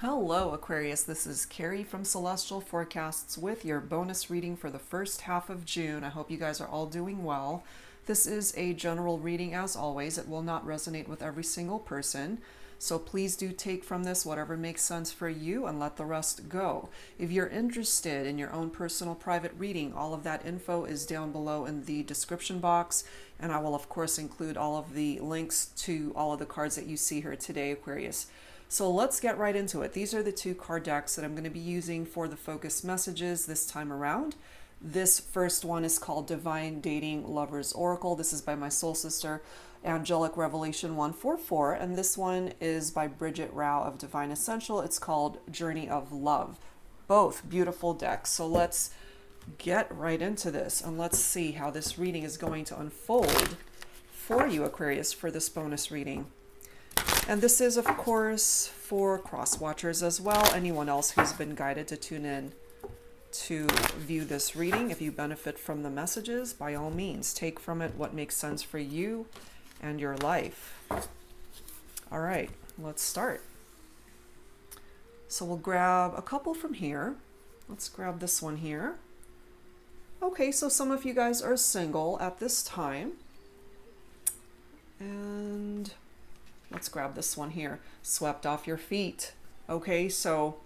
Hello Aquarius, this is Carrie from Celestial Forecasts with your bonus reading for the first half of June. I hope you guys are all doing well. This is a general reading as always. It will not resonate with every single person. So please do take from this whatever makes sense for you and let the rest go. If you're interested in your own personal private reading, all of that info is down below in the description box. And I will of course include all of the links to all of the cards that you see here today, Aquarius. So let's get right into it. These are the two card decks that I'm going to be using for the focus messages this time around. This first one is called Divine Dating Lovers Oracle. This is by my soul sister, Angelic Revelation 144. And this one is by Bridget Rao of Divine Essential. It's called Journey of Love. Both beautiful decks. So let's get right into this and let's see how this reading is going to unfold for you, Aquarius, for this bonus reading. And this is, of course, for cross watchers as well. Anyone else who's been guided to tune in to view this reading. If you benefit from the messages, by all means, take from it what makes sense for you and your life. All right, let's start. So we'll grab a couple from here. Let's grab this one here. Okay, so some of you guys are single at this time. And let's grab this one here. Swept off your feet. Okay, so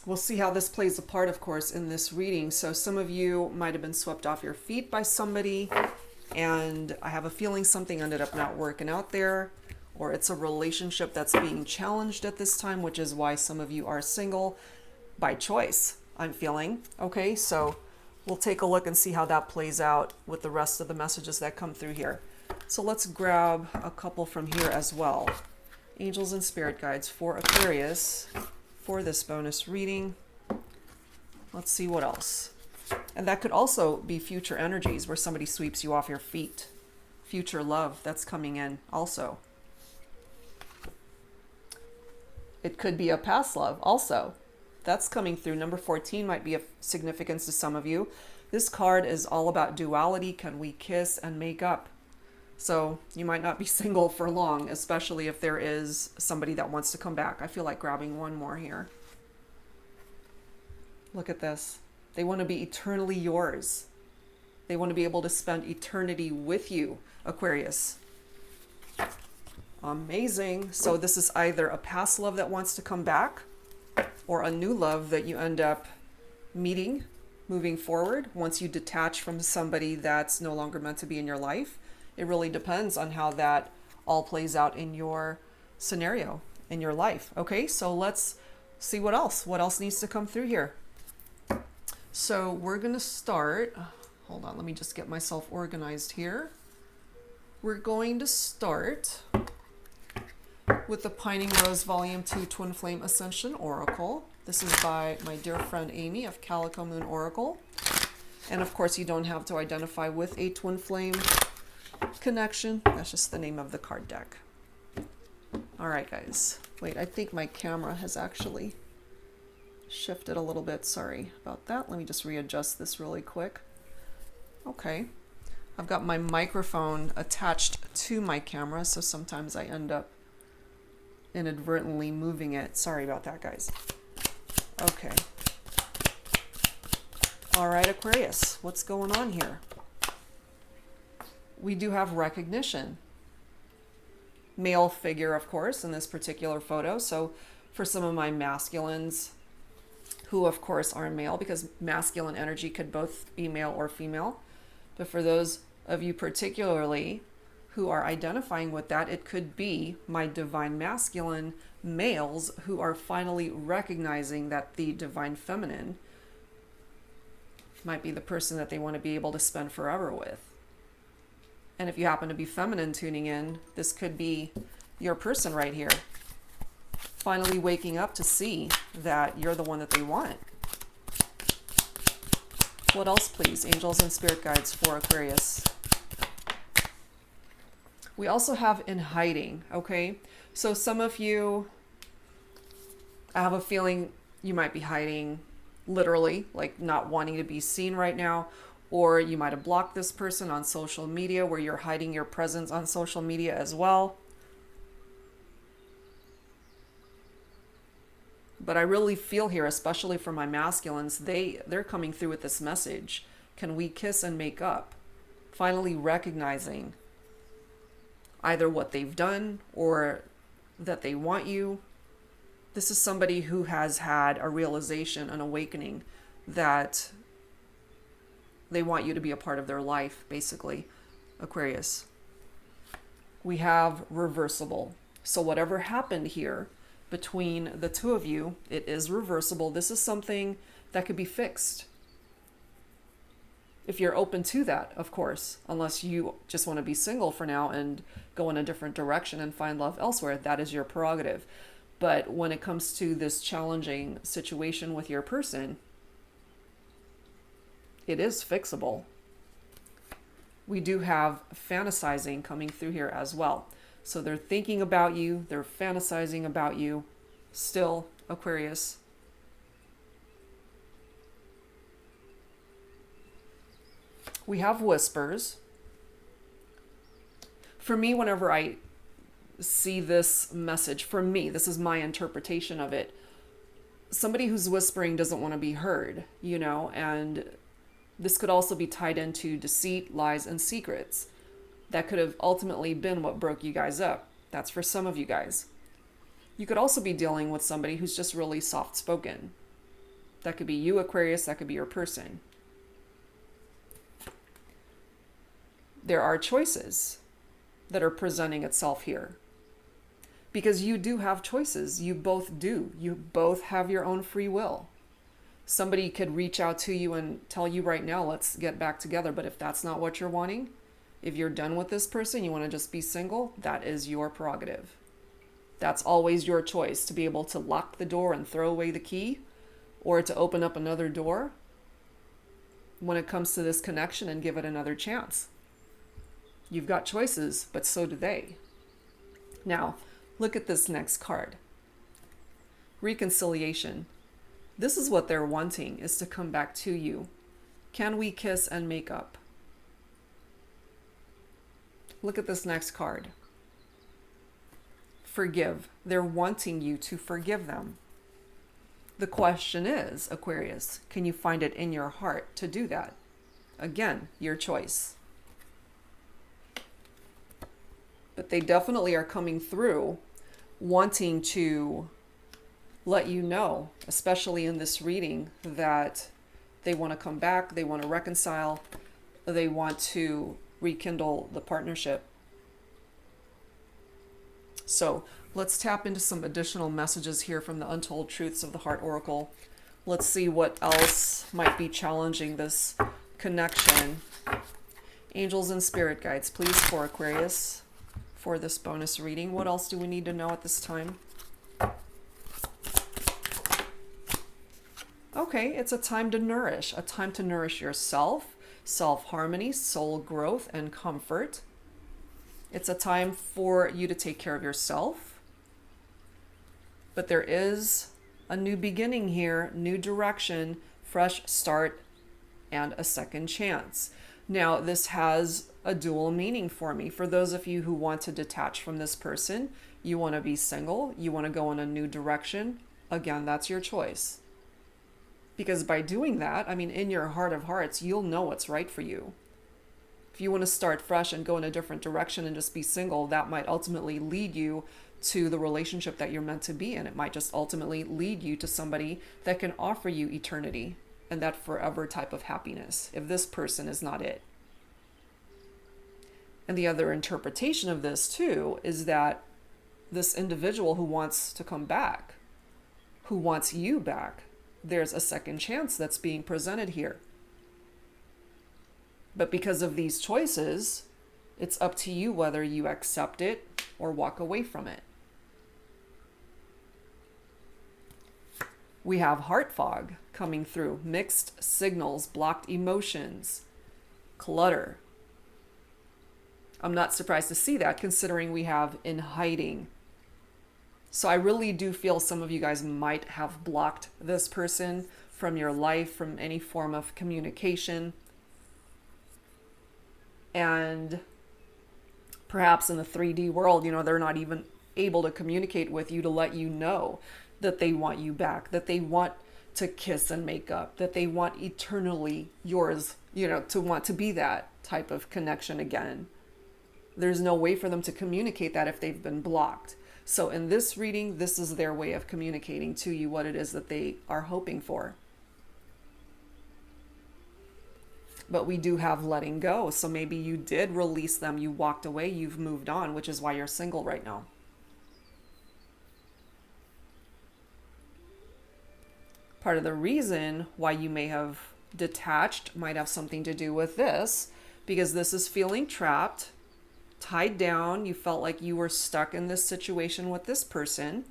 we'll see how this plays a part, of course, in this reading. So some of you might have been swept off your feet by somebody, and I have a feeling something ended up not working out there, or it's a relationship that's being challenged at this time, which is why some of you are single by choice, I'm feeling. Okay, so we'll take a look and see how that plays out with the rest of the messages that come through here. So let's grab a couple from here as well. Angels and spirit guides for Aquarius for this bonus reading. Let's see what else. And that could also be future energies where somebody sweeps you off your feet. Future love that's coming in also. It could be a past love also. That's coming through. Number 14 might be of significance to some of you. This card is all about duality. Can we kiss and make up? So you might not be single for long, especially if there is somebody that wants to come back. I feel like grabbing one more here. Look at this. They want to be eternally yours. They want to be able to spend eternity with you, Aquarius. Amazing. So this is either a past love that wants to come back or a new love that you end up meeting, moving forward once you detach from somebody that's no longer meant to be in your life. It really depends on how that all plays out in your scenario, in your life. Okay, so let's see what else needs to come through here. So we're going to start, hold on, let me just get myself organized here. We're going to start with the Pining Rose Volume 2 Twin Flame Ascension Oracle. This is by my dear friend Amy of Calico Moon Oracle. And of course, you don't have to identify with a twin flame connection. That's just the name of the card deck. All right, guys. Wait, I think my camera has actually shifted a little bit. Sorry about that. Let me just readjust this really quick. Okay. I've got my microphone attached to my camera, so sometimes I end up inadvertently moving it. Sorry about that, guys. Okay. All right, Aquarius, what's going on here? We do have recognition. Male figure, of course, in this particular photo. So for some of my masculines, who of course are male, because masculine energy could both be male or female. But for those of you particularly who are identifying with that, it could be my divine masculine males who are finally recognizing that the divine feminine might be the person that they want to be able to spend forever with. And if you happen to be feminine tuning in, this could be your person right here. Finally waking up to see that you're the one that they want. What else, please? Angels and spirit guides for Aquarius. We also have in hiding, okay? So some of you, I have a feeling you might be hiding literally, like not wanting to be seen right now. Or you might have blocked this person on social media where you're hiding your presence on social media as well. But I really feel here, especially for my masculines, they're coming through with this message. Can we kiss and make up? Finally recognizing either what they've done or that they want you. This is somebody who has had a realization, an awakening that they want you to be a part of their life, basically, Aquarius. We have reversible. So whatever happened here between the two of you, it is reversible. This is something that could be fixed. If you're open to that, of course, unless you just want to be single for now and go in a different direction and find love elsewhere, that is your prerogative. But when it comes to this challenging situation with your person, it is fixable. We do have fantasizing coming through here as well. So they're thinking about you, they're fantasizing about you still, Aquarius. We have whispers. For me, whenever I see this message, for me, this is my interpretation of it. Somebody who's whispering doesn't want to be heard, and this could also be tied into deceit, lies, and secrets. That could have ultimately been what broke you guys up. That's for some of you guys. You could also be dealing with somebody who's just really soft-spoken. That could be you, Aquarius. That could be your person. There are choices that are presenting itself here. Because you do have choices. You both do. You both have your own free will. Somebody could reach out to you and tell you right now, let's get back together. But if that's not what you're wanting, if you're done with this person, you want to just be single, that is your prerogative. That's always your choice, to be able to lock the door and throw away the key, or to open up another door when it comes to this connection and give it another chance. You've got choices, but so do they. Now, look at this next card. Reconciliation. This is what they're wanting, is to come back to you. Can we kiss and make up? Look at this next card. Forgive. They're wanting you to forgive them. The question is, Aquarius, can you find it in your heart to do that? Again, your choice. But they definitely are coming through wanting to let you know, especially in this reading, that they want to come back, they want to reconcile, they want to rekindle the partnership. So let's tap into some additional messages here from the Untold Truths of the Heart Oracle. Let's see what else might be challenging this connection. Angels and spirit guides, please, for Aquarius, for this bonus reading. What else do we need to know at this time? Okay, it's a time to nourish yourself, self-harmony, soul growth, and comfort. It's a time for you to take care of yourself. But there is a new beginning here, new direction, fresh start, and a second chance. Now, this has a dual meaning for me. For those of you who want to detach from this person, you want to be single, you want to go in a new direction, again, that's your choice. Because by doing that, in your heart of hearts, you'll know what's right for you. If you want to start fresh and go in a different direction and just be single, that might ultimately lead you to the relationship that you're meant to be in. It might just ultimately lead you to somebody that can offer you eternity and that forever type of happiness, if this person is not it. And the other interpretation of this too is that this individual who wants to come back, who wants you back, there's a second chance that's being presented here. But because of these choices, it's up to you whether you accept it or walk away from it. We have heart fog coming through, mixed signals, blocked emotions, clutter. I'm not surprised to see that, considering we have in hiding. So I really do feel some of you guys might have blocked this person from your life, from any form of communication. And perhaps in the 3D world, they're not even able to communicate with you to let you know that they want you back, that they want to kiss and make up, that they want eternally yours, you know, to want to be that type of connection again. There's no way for them to communicate that if they've been blocked. So in this reading, this is their way of communicating to you what it is that they are hoping for. But we do have letting go. So maybe you did release them, you walked away, you've moved on, which is why you're single right now. Part of the reason why you may have detached might have something to do with this, because this is feeling trapped, tied down. You felt like you were stuck in this situation with this person.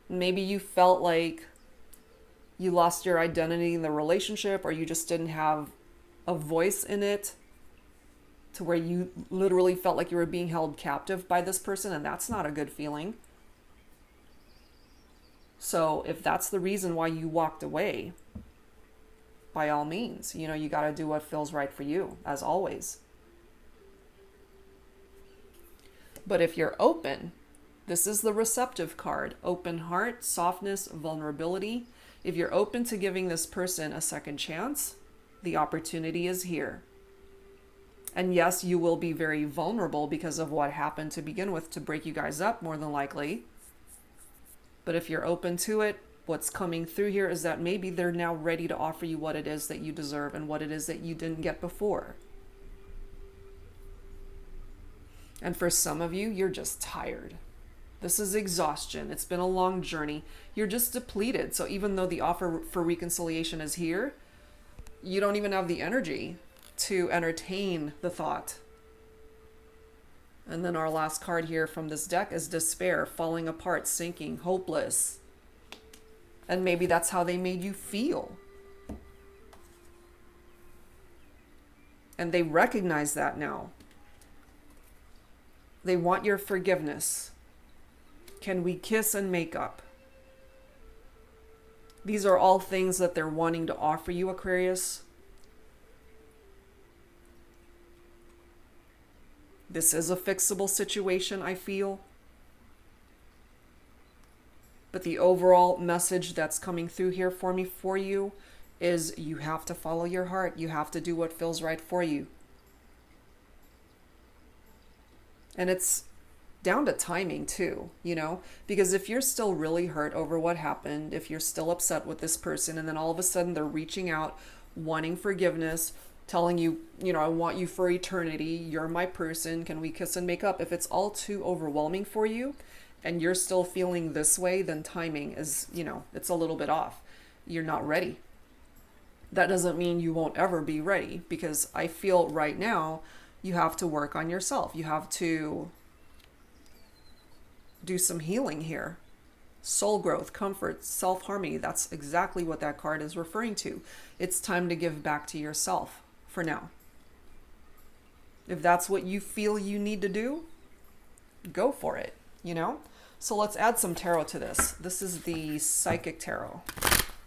Maybe you felt like you lost your identity in the relationship, or you just didn't have a voice in it, to where you literally felt like you were being held captive by this person, and that's not a good feeling. So if that's the reason why you walked away, by all means, you know, you got to do what feels right for you, as always. But if you're open, this is the receptive card. Open heart, softness, vulnerability. If you're open to giving this person a second chance, the opportunity is here. And yes, you will be very vulnerable because of what happened to begin with to break you guys up, more than likely. But if you're open to it, what's coming through here is that maybe they're now ready to offer you what it is that you deserve and what it is that you didn't get before. And for some of you, you're just tired. This is exhaustion. It's been a long journey. You're just depleted. So even though the offer for reconciliation is here, you don't even have the energy to entertain the thought. And then our last card here from this deck is despair, falling apart, sinking, hopeless. And maybe that's how they made you feel. And they recognize that now. They want your forgiveness. Can we kiss and make up? These are all things that they're wanting to offer you, Aquarius. This is a fixable situation, I feel. But the overall message that's coming through here for you is you have to follow your heart. You have to do what feels right for you. And it's down to timing too, you know, because if you're still really hurt over what happened, if you're still upset with this person, and then all of a sudden they're reaching out, wanting forgiveness, telling you, you know, I want you for eternity, you're my person, can we kiss and make up? If it's all too overwhelming for you and you're still feeling this way, then timing is, you know, it's a little bit off. You're not ready. That doesn't mean you won't ever be ready, because I feel right now you have to work on yourself. You have to do some healing here. Soul growth, comfort, self-harmony. That's exactly what that card is referring to. It's time to give back to yourself for now. If that's what you feel you need to do, go for it, you know? So let's add some tarot to this. This is the Psychic Tarot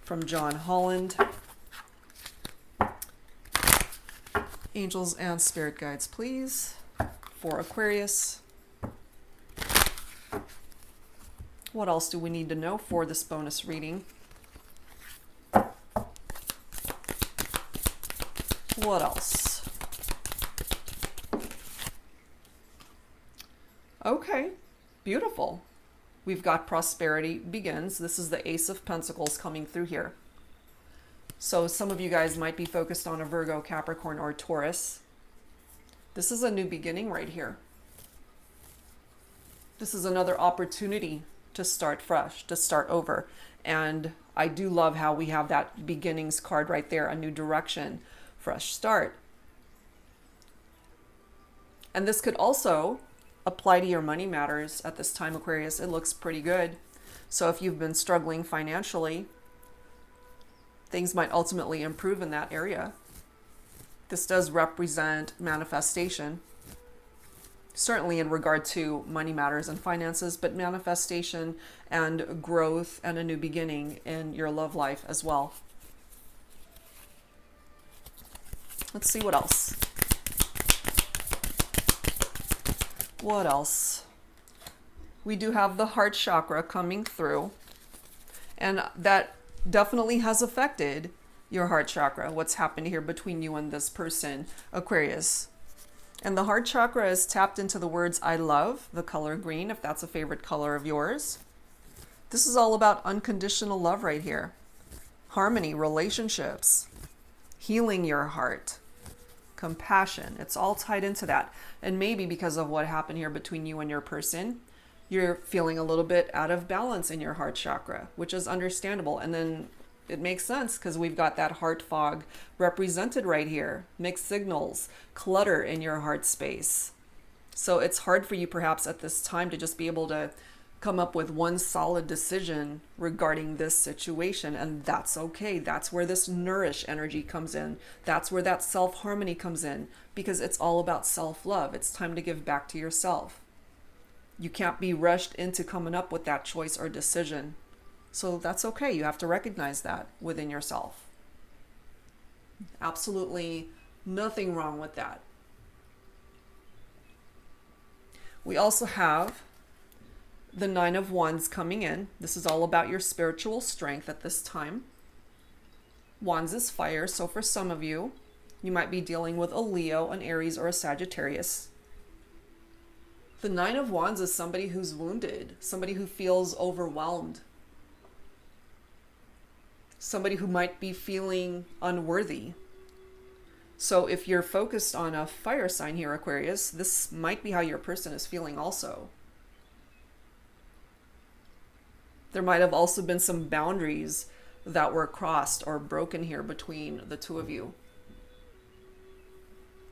from John Holland. Angels and spirit guides, please, for Aquarius. What else do we need to know for this bonus reading? What else? Okay, beautiful. We've got prosperity begins. This is the Ace of Pentacles coming through here. So some of you guys might be focused on a Virgo, Capricorn, or Taurus. This is a new beginning right here. This is another opportunity to start fresh, to start over. And I do love how we have that beginnings card right there, a new direction, fresh start. And this could also apply to your money matters at this time, Aquarius. It looks pretty good. So if you've been struggling financially, things might ultimately improve in that area. This does represent manifestation, certainly in regard to money matters and finances, but manifestation and growth and a new beginning in your love life as well. Let's see what else. What else? we do have the heart chakra coming through, and that definitely has affected your heart chakra, what's happened here between you and this person, Aquarius. And the heart chakra is tapped into the words I love, the color green, if that's a favorite color of yours. This is all about unconditional love right here. Harmony, relationships, healing your heart, compassion. It's all tied into that. And maybe because of what happened here between you and your person, you're feeling a little bit out of balance in your heart chakra, which is understandable. And then it makes sense because we've got that heart fog represented right here. Mixed signals, clutter in your heart space. So it's hard for you perhaps at this time to just be able to come up with one solid decision regarding this situation. And that's okay. That's where this nourish energy comes in. That's where that self-harmony comes in, because it's all about self-love. It's time to give back to yourself. You can't be rushed into coming up with that choice or decision. So that's okay. You have to recognize that within yourself. Absolutely nothing wrong with that. We also have the Nine of Wands coming in. This is all about your spiritual strength at this time. Wands is fire, so for some of you, you might be dealing with a Leo, an Aries, or a Sagittarius. The Nine of Wands is somebody who's wounded, somebody who feels overwhelmed, somebody who might be feeling unworthy. So if you're focused on a fire sign here, Aquarius, this might be how your person is feeling also. There might have also been some boundaries that were crossed or broken here between the two of you.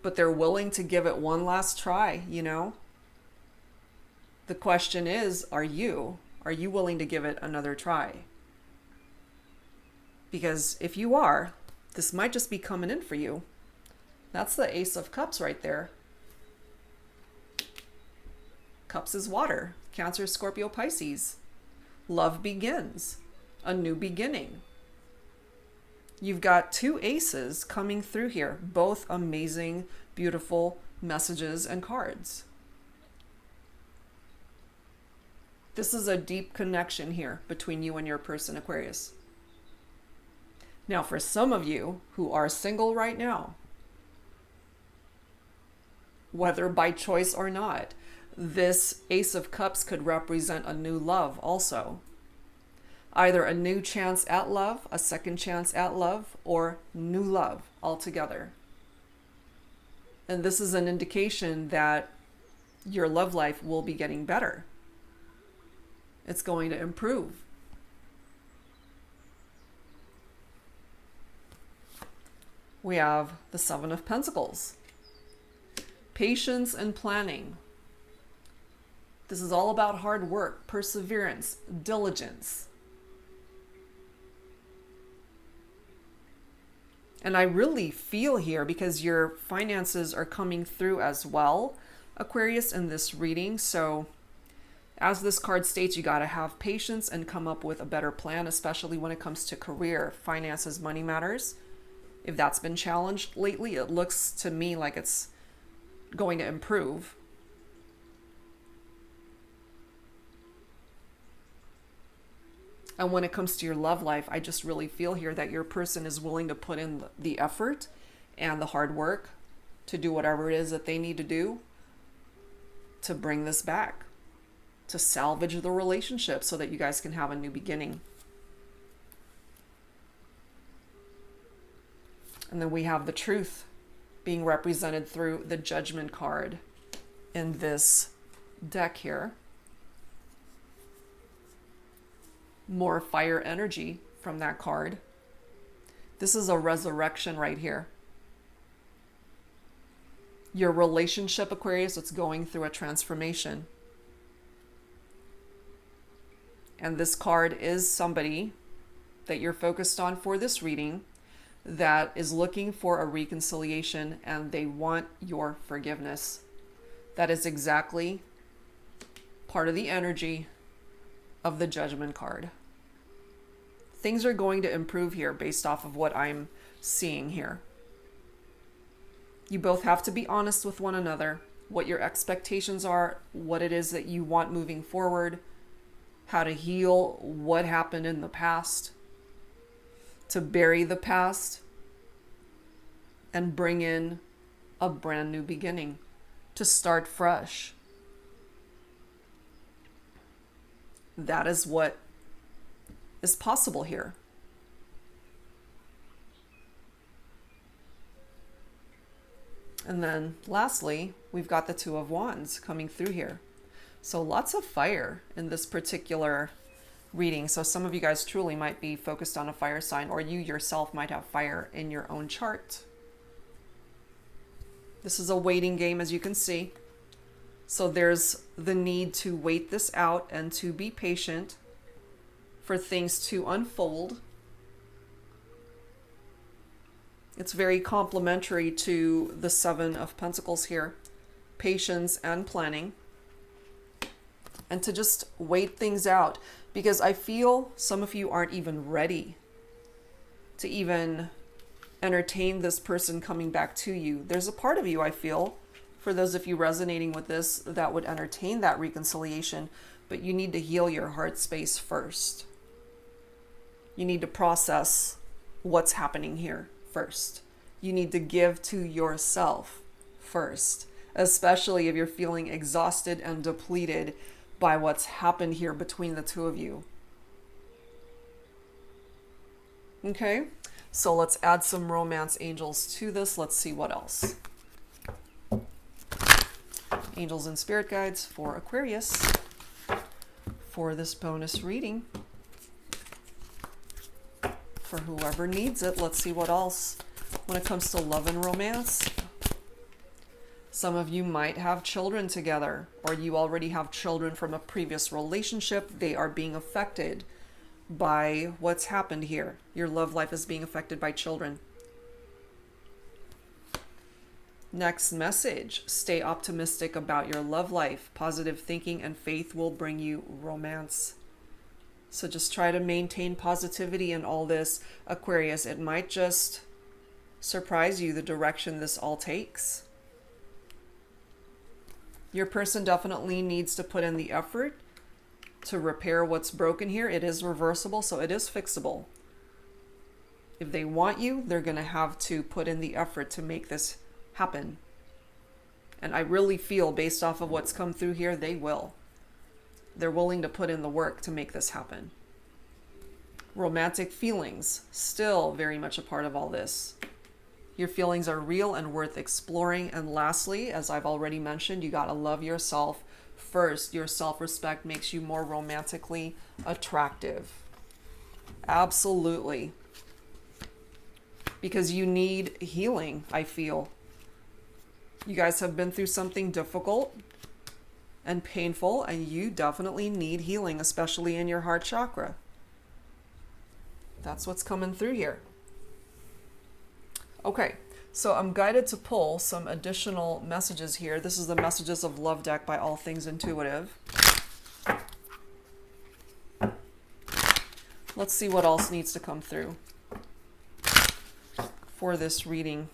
But they're willing to give it one last try, you know? The question is, are you willing to give it another try? Because if you are, this might just be coming in for you. That's the Ace of Cups right there. Cups is water. Cancer, Scorpio, Pisces. Love begins. A new beginning. You've got two aces coming through here. Both amazing, beautiful messages and cards. This is a deep connection here between you and your person, Aquarius. Now, for some of you who are single right now, whether by choice or not, this Ace of Cups could represent a new love also. Either a new chance at love, a second chance at love, or new love altogether. And this is an indication that your love life will be getting better. It's going to improve. We have the Seven of Pentacles. Patience and planning. This is all about hard work, perseverance, diligence. And I really feel here, because your finances are coming through as well, Aquarius, in this reading. So as this card states, you got to have patience and come up with a better plan, especially when it comes to career, finances, money matters. If that's been challenged lately, it looks to me like it's going to improve. And when it comes to your love life, I just really feel here that your person is willing to put in the effort and the hard work to do whatever it is that they need to do to bring this back, to salvage the relationship so that you guys can have a new beginning. And then we have the Truth being represented through the Judgment card in this deck here. More fire energy from that card. This is a resurrection right here. Your relationship, Aquarius, it's going through a transformation. And this card is somebody that you're focused on for this reading that is looking for a reconciliation, and they want your forgiveness. That is exactly part of the energy of the Judgment card. Things are going to improve here based off of what I'm seeing here. You both have to be honest with one another, what your expectations are, what it is that you want moving forward, how to heal what happened in the past, to bury the past, and bring in a brand new beginning, to start fresh. That is what is possible here. And then lastly, we've got the Two of Wands coming through here. So lots of fire in this particular reading. So some of you guys truly might be focused on a fire sign, or you yourself might have fire in your own chart. This is a waiting game, as you can see. So there's the need to wait this out and to be patient for things to unfold. It's very complementary to the Seven of Pentacles here. Patience and planning. And to just wait things out. Because I feel some of you aren't even ready to even entertain this person coming back to you. There's a part of you, I feel, for those of you resonating with this, that would entertain that reconciliation. But you need to heal your heart space first. You need to process what's happening here first. You need to give to yourself first, especially if you're feeling exhausted and depleted by what's happened here between the two of you. Okay, so let's add some romance angels to this. Let's see what else. Angels and spirit guides for Aquarius for this bonus reading. For whoever needs it, let's see what else. When it comes to love and romance, some of you might have children together, or you already have children from a previous relationship. They are being affected by what's happened here. Your love life is being affected by children. Next message, stay optimistic about your love life. Positive thinking and faith will bring you romance. So just try to maintain positivity in all this, Aquarius. It might just surprise you the direction this all takes. Your person definitely needs to put in the effort to repair what's broken here. It is reversible, so it is fixable. If they want you, they're going to have to put in the effort to make this happen. And I really feel, based off of what's come through here, they will. They're willing to put in the work to make this happen. Romantic feelings, still very much a part of all this. Your feelings are real and worth exploring. And lastly, as I've already mentioned, you gotta love yourself first. Your self-respect makes you more romantically attractive. Absolutely. Because you need healing, I feel. You guys have been through something difficult and painful, and you definitely need healing, especially in your heart chakra. That's what's coming through here. Okay, so I'm guided to pull some additional messages here. This is the Messages of Love deck by All Things Intuitive. Let's see what else needs to come through for this reading.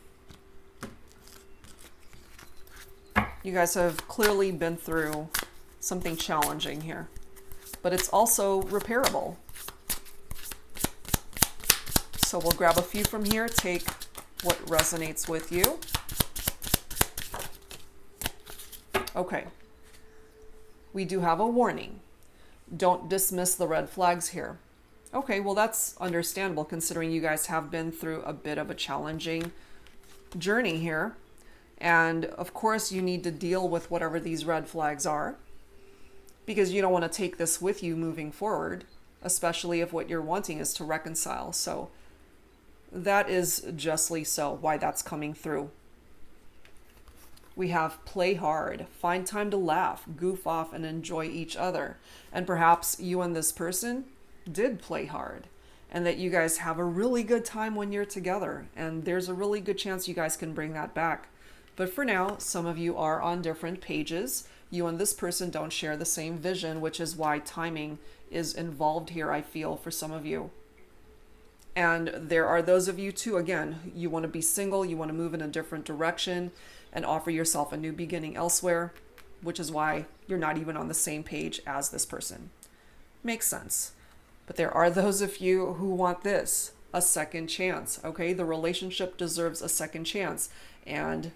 You guys have clearly been through something challenging here, but it's also repairable. So we'll grab a few from here, take what resonates with you. Okay. We do have a warning. Don't dismiss the red flags here. Okay, well that's understandable considering you guys have been through a bit of a challenging journey here. And of course you need to deal with whatever these red flags are, because you don't want to take this with you moving forward, especially if what you're wanting is to reconcile. So that is justly so why that's coming through. We have play hard, find time to laugh, goof off, and enjoy each other. And perhaps you and this person did play hard, and that you guys have a really good time when you're together. And there's a really good chance you guys can bring that back. But for now, some of you are on different pages. You and this person don't share the same vision, which is why timing is involved here, I feel, for some of you. And there are those of you too, again, you want to be single, you want to move in a different direction. and offer yourself a new beginning elsewhere, which is why you're not even on the same page as this person. Makes sense. But there are those of you who want this, a second chance, okay? The relationship deserves a second chance, and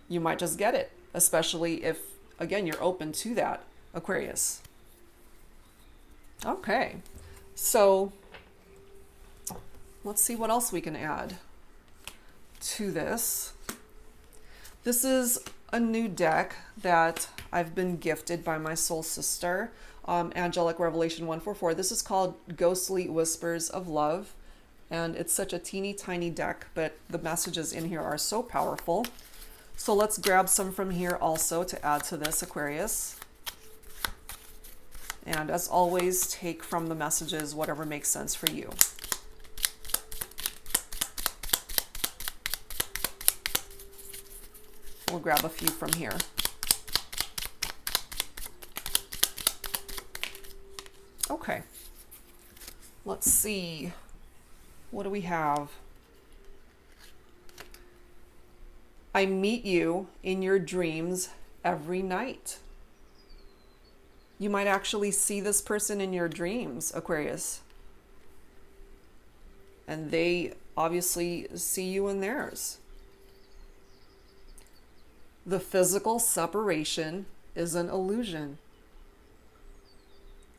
you might just get it, especially if, again, you're open to that, Aquarius. Okay, so let's see what else we can add to this. This is a new deck that I've been gifted by my soul sister, Angelic Revelation 144. This is called Ghostly Whispers of Love, and it's such a teeny tiny deck, but the messages in here are so powerful. So let's grab some from here also to add to this, Aquarius. And as always, take from the messages whatever makes sense for you. We'll grab a few from here. Okay. Let's see. What do we have? I meet you in your dreams every night. You might actually see this person in your dreams, Aquarius. And they obviously see you in theirs. The physical separation is an illusion.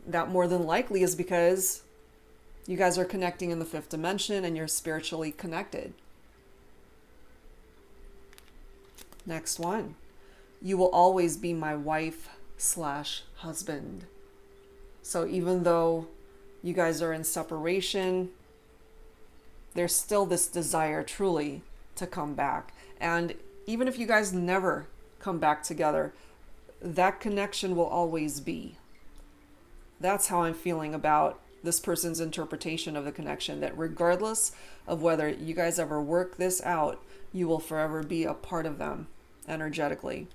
That more than likely is because you guys are connecting in the fifth dimension and you're spiritually connected. Next one. You will always be my wife/husband. So even though you guys are in separation, there's still this desire truly to come back. And even if you guys never come back together, that connection will always be. That's how I'm feeling about this person's interpretation of the connection, that regardless of whether you guys ever work this out, you will forever be a part of them energetically.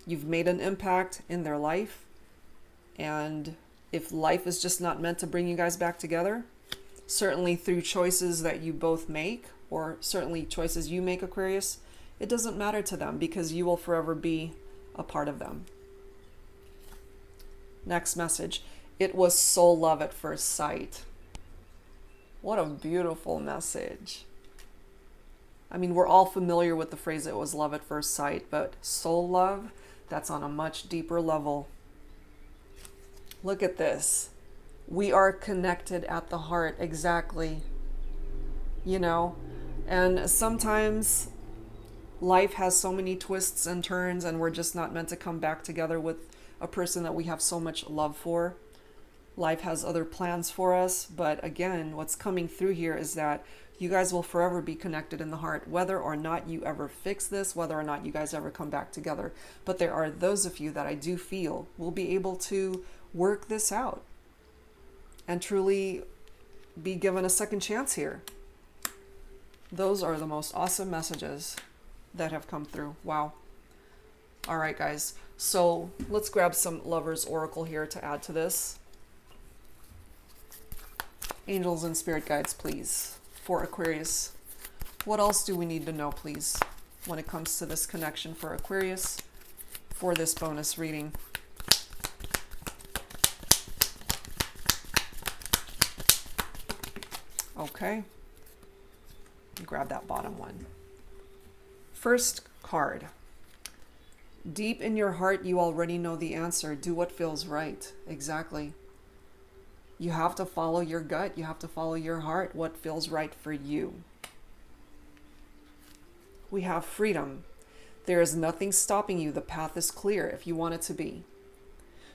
You've made an impact in their life, and if life is just not meant to bring you guys back together, certainly through choices that you both make, or certainly choices you make, Aquarius, it doesn't matter to them because you will forever be a part of them. Next message. It was soul love at first sight. What a beautiful message. I mean, we're all familiar with the phrase it was love at first sight, but soul love, that's on a much deeper level. Look at this. We are connected at the heart, exactly. You know, and sometimes life has so many twists and turns, and we're just not meant to come back together with a person that we have so much love for. Life has other plans for us, but again, what's coming through here is that you guys will forever be connected in the heart, whether or not you ever fix this, whether or not you guys ever come back together. But there are those of you that I do feel will be able to work this out and truly be given a second chance here. Those are the most awesome messages that have come through. Wow. All right, guys. So let's grab some Lover's Oracle here to add to this. Angels and spirit guides, please, for Aquarius. What else do we need to know, please, when it comes to this connection for Aquarius for this bonus reading? Okay. Grab that bottom one. First card. Deep in your heart, you already know the answer. Do what feels right. Exactly. You have to follow your gut. You have to follow your heart, what feels right for you. We have freedom. There is nothing stopping you. The path is clear if you want it to be.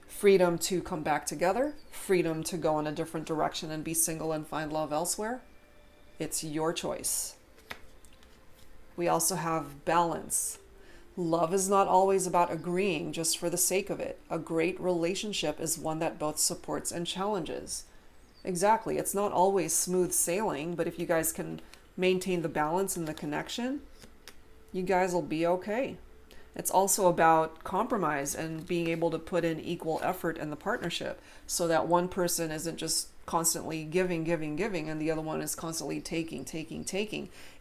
Freedom to come back together. Freedom to go in a different direction and be single and find love elsewhere. It's your choice. We also have balance. Love is not always about agreeing just for the sake of it. A great relationship is one that both supports and challenges. Exactly. It's not always smooth sailing, but if you guys can maintain the balance and the connection, you guys will be okay. It's also about compromise and being able to put in equal effort in the partnership so that one person isn't just constantly giving, and the other one is constantly taking.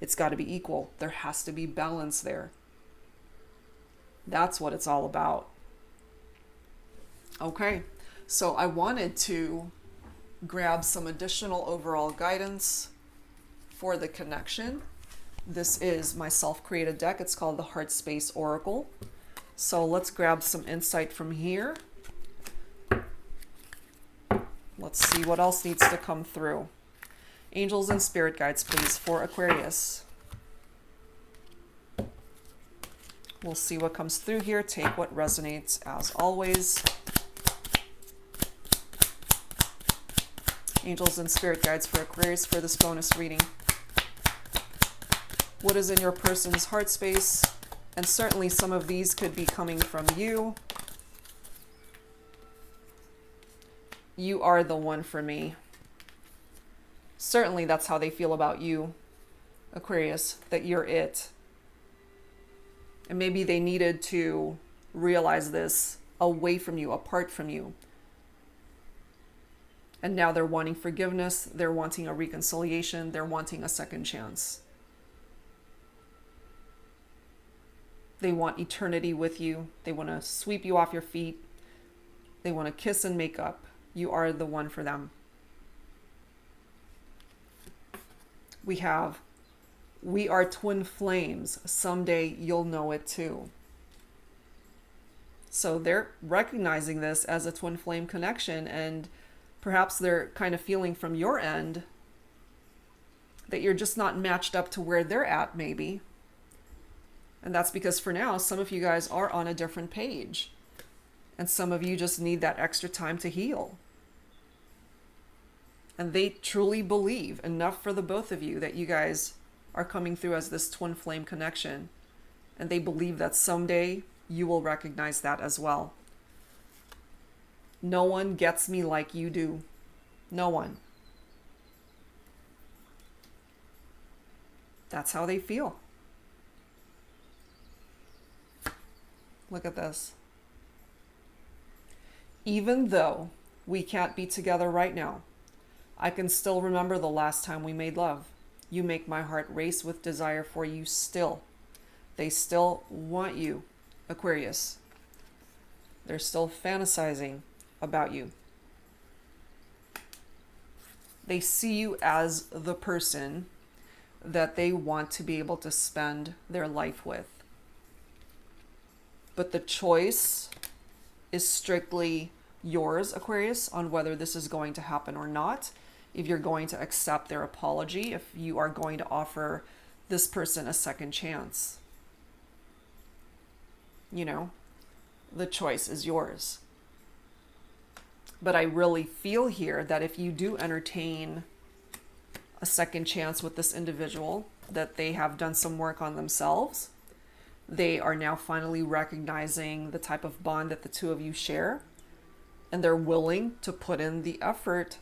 It's got to be equal. There has to be balance there. That's what it's all about. Okay, so I wanted to grab some additional overall guidance for the connection. This is my self-created deck. It's called the HeartSpace Oracle. So let's grab some insight from here. Let's see what else needs to come through. Angels and spirit guides, please, for Aquarius. We'll see what comes through here. Take what resonates as always. Angels and spirit guides for Aquarius for this bonus reading. What is in your person's heart space? And certainly some of these could be coming from you. You are the one for me. Certainly that's how they feel about you, Aquarius, that you're it. And maybe they needed to realize this away from you, apart from you. And now they're wanting forgiveness, they're wanting a reconciliation, they're wanting a second chance. They want eternity with you. They want to sweep you off your feet. They want to kiss and make up. You are the one for them. We are twin flames. Someday you'll know it too. So they're recognizing this as a twin flame connection, and perhaps they're kind of feeling from your end that you're just not matched up to where they're at, maybe. And that's because for now, some of you guys are on a different page. And some of you just need that extra time to heal. And they truly believe enough for the both of you that you guys are coming through as this twin flame connection. And they believe that someday you will recognize that as well. No one gets me like you do. No one. That's how they feel. Look at this. Even though we can't be together right now, I can still remember the last time we made love. You make my heart race with desire for you still. They still want you, Aquarius. They're still fantasizing about you. They see you as the person that they want to be able to spend their life with. But the choice is strictly yours, Aquarius, on whether this is going to happen or not. If you're going to accept their apology, if you are going to offer this person a second chance. You know, the choice is yours. But I really feel here that if you do entertain a second chance with this individual, that they have done some work on themselves. They are now finally recognizing the type of bond that the two of you share, and they're willing to put in the effort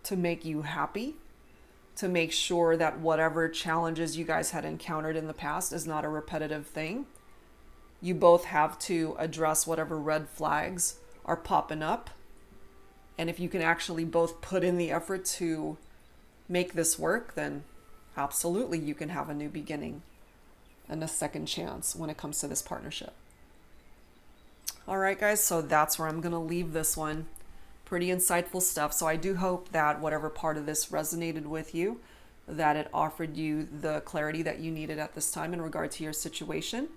to make you happy, to make sure that whatever challenges you guys had encountered in the past is not a repetitive thing. You both have to address whatever red flags are popping up. And if you can actually both put in the effort to make this work, then absolutely you can have a new beginning and a second chance when it comes to this partnership. All right, guys, so that's where I'm going to leave this one. Pretty insightful stuff. So I do hope that whatever part of this resonated with you, that it offered you the clarity that you needed at this time in regard to your situation.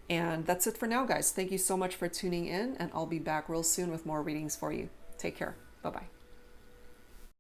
And that's it for now, guys. Thank you so much for tuning in, and I'll be back real soon with more readings for you. Take care. Bye-bye.